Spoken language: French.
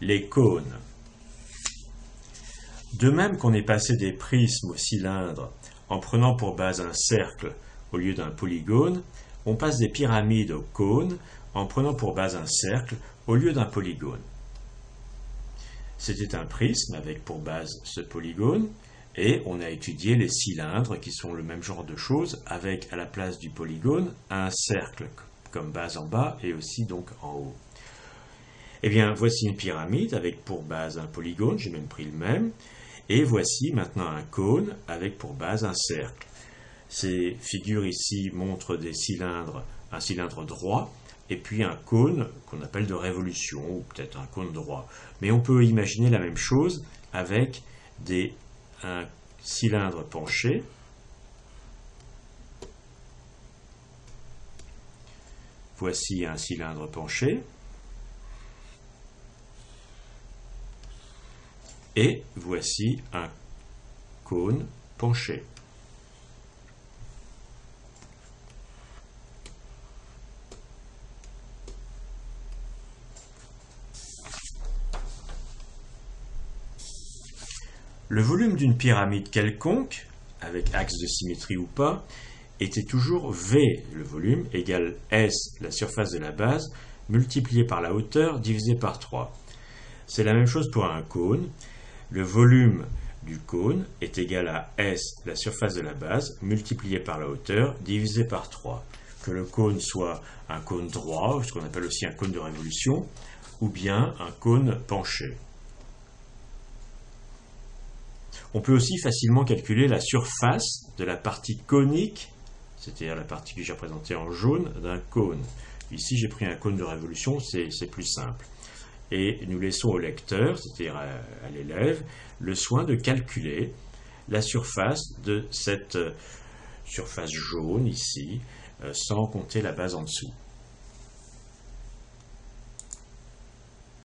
les cônes. De même qu'on est passé des prismes aux cylindres en prenant pour base un cercle au lieu d'un polygone, on passe des pyramides aux cônes en prenant pour base un cercle au lieu d'un polygone. C'était un prisme avec pour base ce polygone, et on a étudié les cylindres qui sont le même genre de choses avec à la place du polygone un cercle comme base en bas et aussi donc en haut. Eh bien, voici une pyramide avec pour base un polygone, j'ai même pris le même, et voici maintenant un cône avec pour base un cercle. Ces figures ici montrent des cylindres, un cylindre droit, et puis un cône qu'on appelle de révolution, ou peut-être un cône droit. Mais on peut imaginer la même chose avec un cylindre penché. Voici un cylindre penché. Et voici un cône penché. Le volume d'une pyramide quelconque, avec axe de symétrie ou pas, était toujours V, le volume, égale S, la surface de la base, multiplié par la hauteur, divisé par 3. C'est la même chose pour un cône. Le volume du cône est égal à S, la surface de la base, multiplié par la hauteur, divisé par 3. Que le cône soit un cône droit, ce qu'on appelle aussi un cône de révolution, ou bien un cône penché. On peut aussi facilement calculer la surface de la partie conique, c'est-à-dire la partie que j'ai représentée en jaune, d'un cône. Ici, j'ai pris un cône de révolution, c'est plus simple. Et nous laissons au lecteur, c'est-à-dire à l'élève, le soin de calculer la surface de cette surface jaune ici, sans compter la base en dessous.